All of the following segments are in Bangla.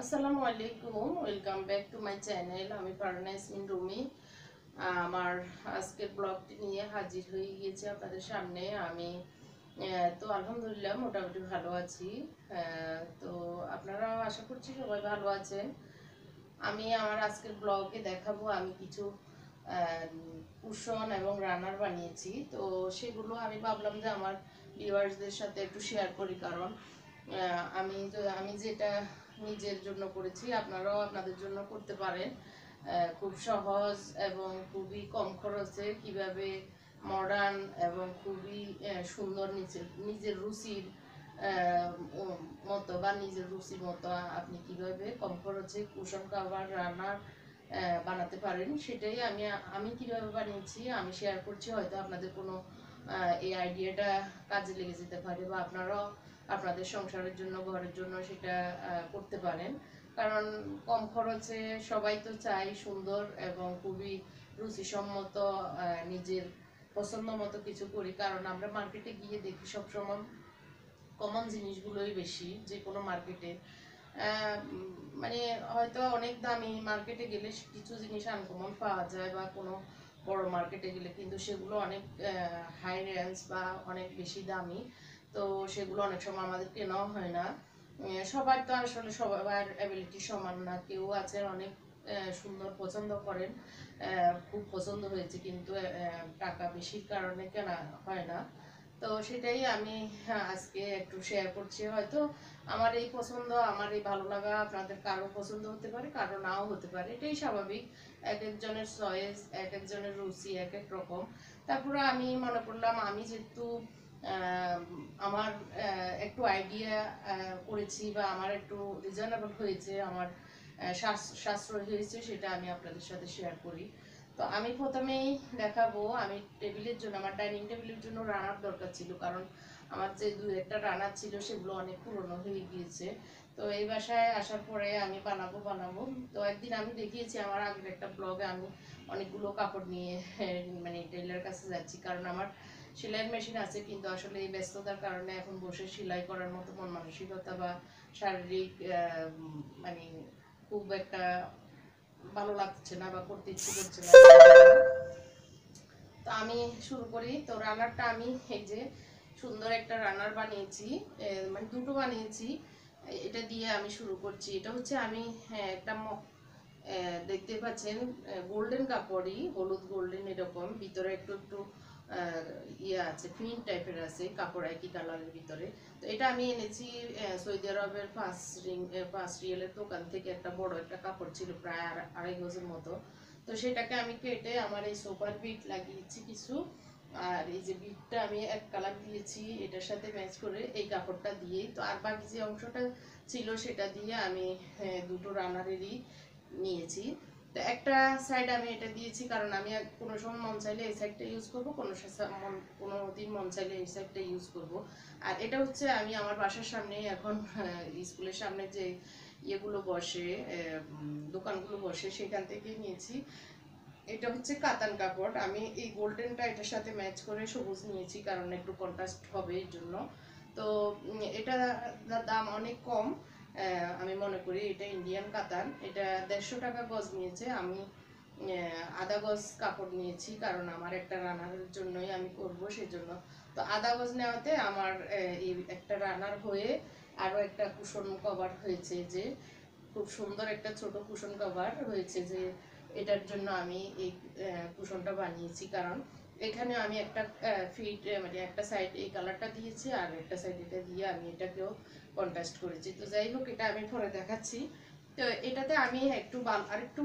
আসসালামু আলাইকুম, welcome back to my channel. আমি পারনা ইয়াসমিন রুমি। আমার আজকের ব্লগটি নিয়ে হাজির হয়ে গিয়েছি আপনাদের সামনে। আমি তো আলহামদুলিল্লাহ মোটামুটি ভালো আছি। তো আপনারা আশা করছি সবাই ভালো আছেন। আমি আমার আজকের ব্লগে দেখাবো আমি কিছু কুশন এবং রানার বানিয়েছি। তো সেগুলো আমি ভাবলাম যে আমার ভিউয়ার্সদের সাথে একটু শেয়ার করি, কারণ আমি যেটা নিজের জন্য করেছি আপনারাও আপনাদের জন্য করতে পারেন। খুব সহজ এবং খুবই কম খরচে কিভাবে মডার্ন এবং খুবই সুন্দর নিজের নিজের রুচির মতো বা নিজের রুচির মতো আপনি কিভাবে কম খরচে কুশন কাভার রানার বানাতে পারেন, সেটাই আমি আমি কিভাবে বানিয়েছি আমি শেয়ার করছি। হয়তো আপনাদের কোনো এই আইডিয়াটা কাজে লেগে যেতে পারে, বা আপনারাও আপনাদের সংসারের জন্য ঘরের জন্য সেটা করতে পারেন। কারণ কম খরচে সবাই তো চাই সুন্দর এবং খুবই রুচিসম্মত নিজের পছন্দ মতো কিছু করি। কারণ আমরা মার্কেটে গিয়ে দেখি সবসময় কমন জিনিসগুলোই বেশি যে কোনো মার্কেটে। মানে হয়তো অনেক দামি মার্কেটে গেলে কিছু জিনিস আনকমন পাওয়া যায়, বা কোনো বড় মার্কেটে গেলে কিন্তু সেগুলো অনেক হাই রেঞ্জ বা অনেক বেশি দামি। তো সেগুলো অনেক সময় আমাদের কেনাও হয় না। সবার তো আসলে সবার অ্যাবিলিটি সমান না। কেউ আছে অনেক সুন্দর পছন্দ করেন, খুব পছন্দ হয়েছে, কিন্তু টাকা বেশির কারণে কেনা হয় না। তো সেটাই আমি আজকে একটু শেয়ার করছি। হয়তো আমার এই পছন্দ, আমার এই ভালো লাগা আপনাদের কারো পছন্দ হতে পারে, কারো নাও হতে পারে, এটাই স্বাভাবিক। এক একজনের চয়েস, এক একজনের রুচি এক এক রকম। তারপরে আমি মনে করলাম আমি যেহেতু আহ, আমার একটু আইডিয়া করেছি, বা আমার একটু রিজনেবল হয়েছে, আমার সাশ্রয় হয়েছে, সেটা আমি আপনাদের সাথে শেয়ার করি। তো আমি প্রথমেই দেখাবো, আমি টেবিলের জন্য, আমার ডাইনিং টেবিলের জন্য রানার দরকার ছিল। কারণ আমার যে দু একটা রানার ছিল সেগুলো অনেক পুরনো হয়ে গিয়েছে। তো এই বাসায় আসার পরে আমি বানাবো। তো একদিন আমি দেখিয়েছি আমার আগের একটা ব্লগে, আমি অনেকগুলো কাপড় নিয়ে মানে টেইলার কাছে যাচ্ছি। কারণ আমার সেলাইয়ের মেশিন আছে, কিন্তু আসলে এই ব্যস্ততার কারণে এখন বসে সেলাই করার মতো মন মানসিকতা বা শারীরিক মানে খুব একটা ভালো লাগছে না, বা করতে ইচ্ছে করছে না। তো আমি শুরু করি। তো রানারটা আমি এই যে সুন্দর একটা রানার বানিয়েছি, মানে দুটো বানিয়েছি। এটা দিয়ে আমি শুরু করছি। এটা হচ্ছে আমি একটা দেখতে পাচ্ছেন গোল্ডেন কাপড়ই, হলুদ গোল্ডেন এরকম, ভিতরে একটু একটু ইয়ে আছে, প্রিন্ট টাইপের আছে কাপড় একই কালারের ভিতরে। তো এটা আমি এনেছি সৌদি আরবের ফার্স্ট রিয়েলের দোকান থেকে। একটা বড় একটা কাপড় ছিল প্রায় আড়াই গজের মতো। তো সেটাকে আমি কেটে আমার এই সোফার বিট লাগিয়েছি কিছু। আর এই যে বিটটা আমি এক কালার দিয়েছি এটার সাথে ম্যাচ করে এই কাপড়টা দিয়েই। তো আর বাকি যে অংশটা ছিল সেটা দিয়ে আমি দুটো রানারেরই নিয়েছি। তো একটা সাইড আমি এটা দিয়েছি, কারণ আমি কোনো সময় মন চাইলে এই সাইডটা ইউজ করবো, কোনো দিন মন চাইলে এই সাইডটা ইউজ করব। আর এটা হচ্ছে আমি আমার বাসার সামনে এখন স্কুলের সামনে যে ইয়েগুলো বসে, দোকানগুলো বসে, সেখান থেকে নিয়েছি। এটা হচ্ছে কাতান কাপড়। আমি এই গোল্ডেনটা এটার সাথে ম্যাচ করে সবুজ নিয়েছি, কারণ একটু কন্ট্রাস্ট হবে এর জন্য। তো এটা দাম অনেক কম। আমি মনে করি এটা ইন্ডিয়ান কাতান। এটা 150 টাকা গজ নিয়েছে। আমি আধা গজ কাপড় নিয়েছি, কারণ আমার একটা রানারের জন্যই আমি করব সেজন্য। তো আধা গজ নেওয়াতে আমার এই একটা রানার হয়ে আরও একটা কুশন কভার হয়েছে, যে খুব সুন্দর একটা ছোট কুশন কভার হয়েছে। যে এটার জন্য আমি এই কুশনটা বানিয়েছি, কারণ এখানে আমি একটা ফিট মানে একটা সাইড এই কালারটা দিয়েছি, আর একটা সাইড এটা দিয়ে আমি এটাকেও কন্ট্রাস্ট করেছি। তো যাই হোক, এটা আমি পরে দেখাচ্ছি। তো এটাতে আমি একটু আর একটু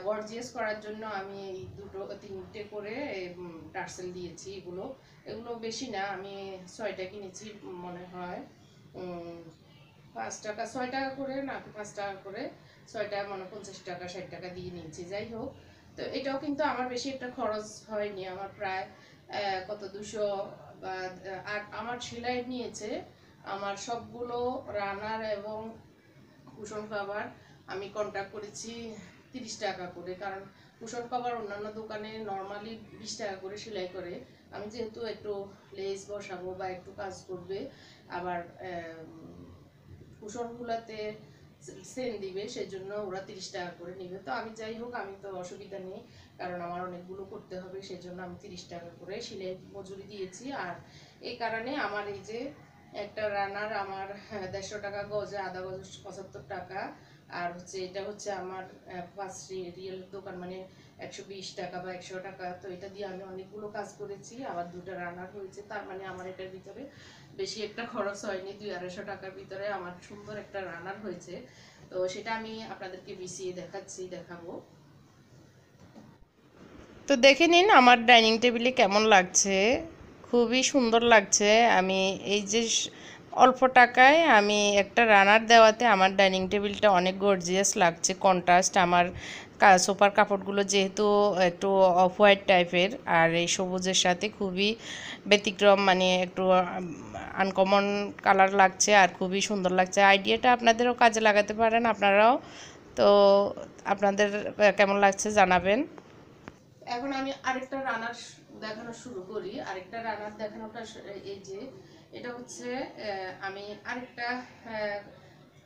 গর্জিয়াস করার জন্য আমি এই দুটো তিনটে করে টার্সেল দিয়েছি। এগুলো বেশি না, আমি 6টা কিনেছি মনে হয়। 5 টাকা, 6 টাকা করে, না 5 টাকা করে 6টা, মানে 50 টাকা 60 টাকা দিয়ে নিয়েছি। যাই হোক, তো এটাও কিন্তু আমার বেশি একটা খরচ হয়নি। আমার প্রায় কত 200 বা আর আমার সেলাই নিয়েছে আমার সবগুলো রানার এবং কুশন কভার আমি কন্ট্যাক্ট করেছি 30 টাকা করে। কারণ কুশন কভার অন্যান্য দোকানে নর্মালি 20 টাকা করে সেলাই করে। আমি যেহেতু একটু লেস বসাবো বা একটু কাজ করবে, আবার কুশনগুলোতে সেল দিবে, সেজন্য ওরা 30 টাকা করে নেবে। তো আমি যাই হোক, আমি তো অসুবিধা নেই, কারণ আমার অনেকগুলো করতে হবে, সেজন্য আমি 30 টাকা করে সেলাই মজুরি দিয়েছি। আর এই কারণে আমার এই যে একটা রানার আমার 150 টাকা গজে, আধা গজ 75 টাকা। আর হচ্ছে এটা হচ্ছে আমার 5 রিয়েল দোকান, মানে 120 টাকা বা 100 টাকা। তো এটা দিয়ে আমি অনেকগুলো কাজ করেছি, আবার 2টা রানার হয়েছে। তার মানে আমার এটার ভিতরে বেশি একটা খরচ হয়নি, 200-250 টাকার ভিতরে আমার সুন্দর একটা রানার হয়েছে। তো সেটা আমি আপনাদেরকে বিছিয়ে দেখাবো। তো দেখে নিন আমার ডাইনিং টেবিলে কেমন লাগছে, খুবই সুন্দর লাগছে। আমি এই যে অল্প টাকায় আমি একটা রানার দেওয়াতে আমার ডাইনিং টেবিলটা অনেক গর্জিয়াস লাগছে। কন্ট্রাস্ট আমার সোফার কাপড়গুলো যেহেতু একটু অফ হোয়াইট টাইপের, আর এই সবুজের সাথে খুবই ব্যতিক্রম, মানে একটু আনকমন কালার লাগছে আর খুবই সুন্দর লাগছে। আইডিয়াটা আপনাদেরও কাজে লাগাতে পারেন আপনারাও। তো আপনাদের কেমন লাগছে জানাবেন। এখন আমি আরেকটা রানার দেখানো শুরু করি। আরেকটা রানার দেখানোটা এই যে এটা হচ্ছে আমি আরেকটা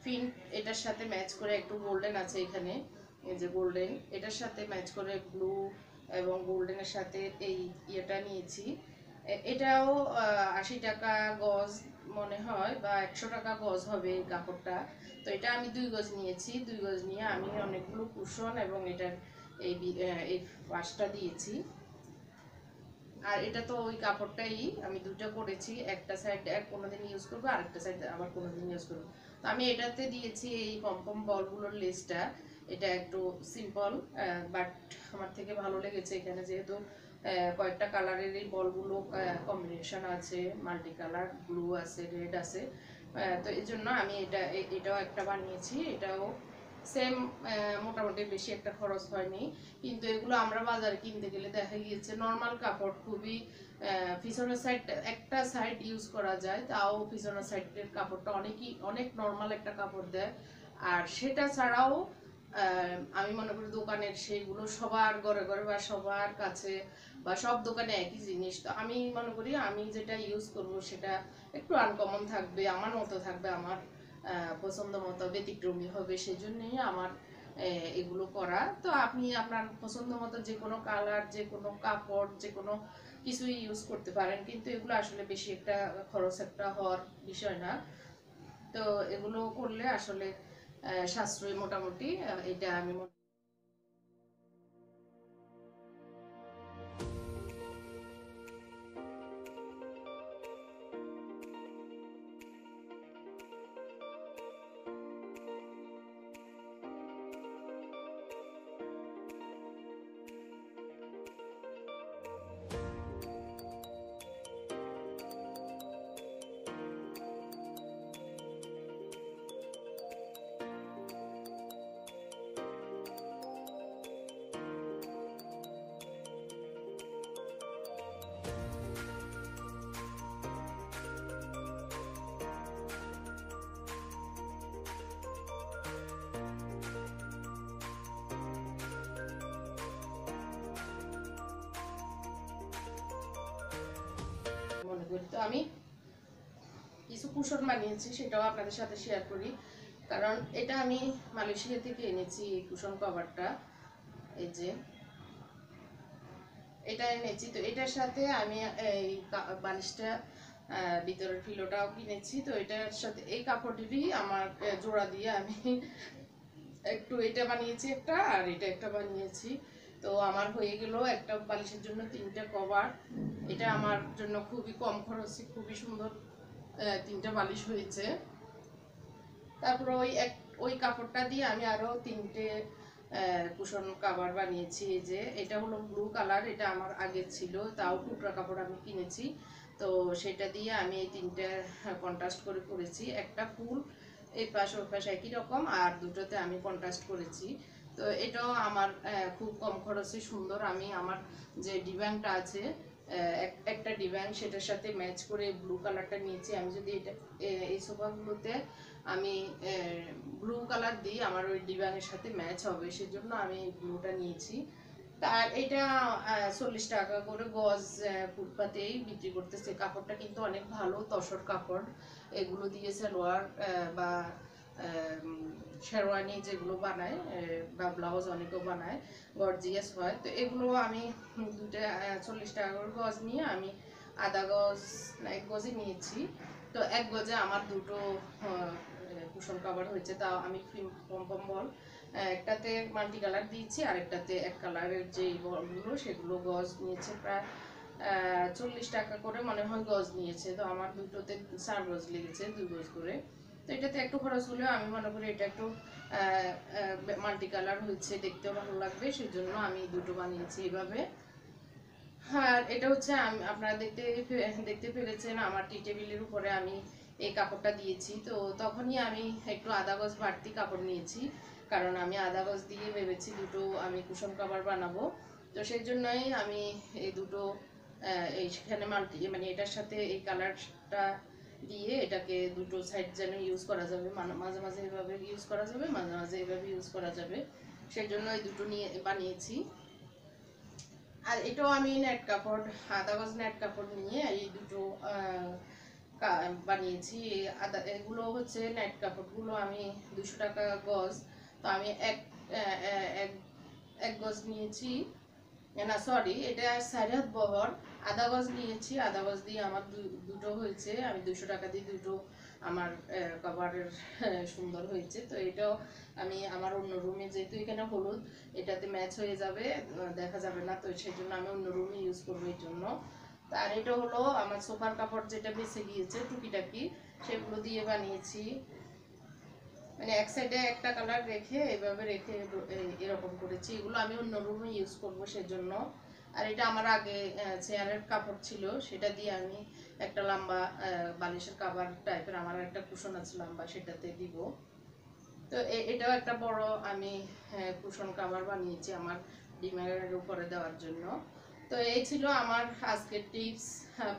প্রিন্ট এটার সাথে ম্যাচ করে, একটু গোল্ডেন আছে এখানে, এই যে গোল্ডেন, এটার সাথে ম্যাচ করে ব্লু এবং গোল্ডেনের সাথে এই ইয়েটা নিয়েছি। এটাও 80 টাকা গজ মনে হয়, বা 100 টাকা গজ হবে এই কাপড়টা। তো এটা আমি 2 গজ নিয়েছি। 2 গজ নিয়ে আমি অনেকগুলো কুশন এবং এটার এই পাশটা দিয়েছি। আর এটা তো ওই কাপড়টাই আমি দুটো করেছি, একটা সাইড কোনোদিন ইউজ করবো, আরেকটা সাইড আবার কোনোদিন ইউজ করবো। তো আমি এটাতে দিয়েছি এই পমপম বলগুলোর লেসটা। এটা একটু সিম্পল, বাট আমার থেকে ভালো লেগেছে এখানে, যেহেতু কয়েকটা কালারের এই বলগুলো কম্বিনেশন আছে, মাল্টি কালার, ব্লু আছে, রেড আছে। তো এই জন্য আমি এটাও একটা বানিয়েছি। এটাও সেম, মোটামুটি বেশি একটা খরচ হয়নি। কিন্তু এগুলো আমরা বাজারে কিনতে গেলে দেখা গিয়েছে নর্মাল কাপড়, খুবই পিছনের সাইড, একটা সাইড ইউজ করা যায়, তাও পিছনের সাইডের কাপড়টা অনেক নর্মাল একটা কাপড় দেয়। আর সেটা ছাড়াও আমি মনে করি দোকানের সেইগুলো সবার ঘরে ঘরে বা সবার কাছে বা সব দোকানে একই জিনিস। তো আমি মনে করি আমি যেটা ইউজ করব সেটা একটু আনকমন থাকবে, আমার মতো থাকবে, আমার পছন্দ মতো ব্যতিক্রমী হবে, সেই জন্যই আমার এগুলো করা। তো আপনি আপনার পছন্দ মতো যে কোনো কালার, যে কোনো কাপড়, যে কোনো কিছুই ইউজ করতে পারেন, কিন্তু এগুলো আসলে বেশি একটা খরচ একটা হওয়ার বিষয় না। তো এগুলো করলে আসলে সাশ্রয়ী মোটামুটি, এটা আমি মনে করি। তো আমি কিছু কুশন বানিয়েছি, সেটাও আপনাদের সাথে শেয়ার করি। কারণ এটা আমি মালয়েশিয়া থেকে এনেছি, এই কুশন কভারটা, এই যে এটা এনেছি। তো এটার সাথে আমি এই বালিশটা, ভিতরের পিলোটাও কিনেছি। তো এটার সাথে এই কাপড়টিরই আমার জোড়া দিয়ে আমি একটু এটা বানিয়েছি একটা, আর এটা একটা বানিয়েছি। তো আমার হয়ে গেল একটা বালিশের জন্য 3টা কভার। এটা আমার জন্য খুবই কম খরচে খুবই সুন্দর 3টা বালিশ হয়েছে। তারপর ওই কাপড়টা দিয়ে আমি আরো 3টে কুশন কভার বানিয়েছি। এই যে এটা হলো ব্লু কালার, এটা আমার আগে ছিল, তাও টুকরা কাপড় আমি কিনেছি। তো সেটা দিয়ে আমি এই 3টে কন্ট্রাস্ট করে করেছি। একটা ফুল এই পাশ ওই পাশ একই রকম, আর দুটোতে আমি কন্ট্রাস্ট করেছি। তো এটাও আমার খুব কম খরচে সুন্দর। আমি আমার যে ডিব্যাংটা আছে, একটা ডিব্যাং, সেটার সাথে ম্যাচ করে ব্লু কালারটা নিয়েছি। আমি যদি এটা এই সোফাগুলোতে আমি ব্লু কালার দিই, আমার ওই ডিব্যাংয়ের সাথে ম্যাচ হবে, সেজন্য আমি ব্লুটা নিয়েছি। তার এটা 40 টাকা করে গজ ফুটপাতেই বিক্রি করতেছে। কাপড়টা কিন্তু অনেক ভালো, তসর কাপড়। এগুলো দিয়ে সালোয়ার বা শেরওয়ানি যেগুলো বানায় বা ব্লাউজ অনেকেও বানায়, গর্জিয়াস হয়। তো এগুলো আমি দুটো 40 টাকা করে গজ নিয়ে আমি আধা গজ না 1 গজই নিয়েছি। তো 1 গজে আমার দুটো কুশন কভার হয়েছে। তাও আমি কম্বল একটাতে মাল্টি কালার দিয়েছি, আর একটাতে এক কালারের যে বলগুলো সেগুলো গজ নিয়েছে প্রায় 40 টাকা করে মনে হয় গজ নিয়েছে। তো আমার দুটোতে 4 গজ লেগেছে, 2 গজ করে। তো এটাতে একটু খরচ হলেও আমি মনে করি এটা একটু মাল্টি কালার হয়েছে, দেখতেও ভালো লাগবে, সেই জন্য আমি দুটো বানিয়েছি এভাবে। আর এটা হচ্ছে আপনারা দেখতে পেরেছেন আমার টি টেবিলের উপরে আমি এই কাপড়টা দিয়েছি। তো তখনই আমি একটু আধা গজ বাড়তি কাপড় নিয়েছি, কারণ আমি আধা গজ দিয়ে ভেবেছি দুটো আমি কুশন কভার বানাবো। তো সেই জন্যই আমি এই দুটো এইখানে মানে এটার সাথে এই কালারটা দিয়ে এটাকে দুটো সাইড যেন ইউজ করা যাবে, মাঝে মাঝে এভাবে ইউজ করা যাবে, মাঝে মাঝে এভাবে ইউজ করা যাবে, সেই জন্য এই দুটো নিয়ে বানিয়েছি। আর এটাও আমি নেট কাপড়, আধা গজ নেট কাপড় নিয়ে এই দুটো বানিয়েছি। এগুলো হচ্ছে নেট কাপড়গুলো আমি 200 টাকা গজ। তো আমি এক গজ নিয়েছি, না সরি, এটা 4.5 হাত বহর, আধা গজ নিয়েছি। আধা গজ দিয়ে আমার দুটো হয়েছে, আমি 200 টাকা দিয়ে দুটো আমার কভারের সুন্দর হয়েছে। তো এটাও আমি আমার অন্য রুমে, যেহেতু এখানে হলুদ এটাতে ম্যাচ হয়ে যাবে, দেখা যাবে না, তো সেই জন্য আমি অন্য রুমে ইউজ করবো এই জন্য। আর এটা হলো আমার সোফার কাপড় যেটা বেঁচে গিয়েছে টুকিটাকি, সেগুলো দিয়ে বানিয়েছি। মানে এক সাইডে একটা কালার রেখে এভাবে রেখে এরকম করেছি, এগুলো আমি অন্য রুমে ইউজ করবো সেজন্য। আর এটা আমার আগে চেয়ারের কাপড় ছিল, সেটা দিয়ে আমি একটা লম্বা বালিশের কাভার টাইপের আমার একটা কুশন আছে লম্বা, সেটাতে দিব। তো এটাও একটা বড় আমি কুশন কাভার বানিয়েছি আমার ডিমারের উপরে দেওয়ার জন্য। তো এই ছিল আমার আজকের টিপস,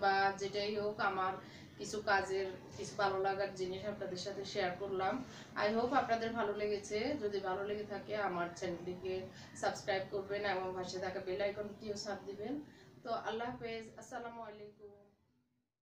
বা যেটাই হোক আমার কিছু কাজের কিছু ভালো লাগার জিনিস আপনাদের সাথে শেয়ার করলাম। আই হোপ আপনাদের ভালো লেগেছে। যদি ভালো লেগে থাকে আমার চ্যানেলটিকে সাবস্ক্রাইব করবেন এবং পাশে থাকা বেল আইকনটিও চাপ দিবেন। তো আল্লাহ হাফেজ, আসসালামু আলাইকুম।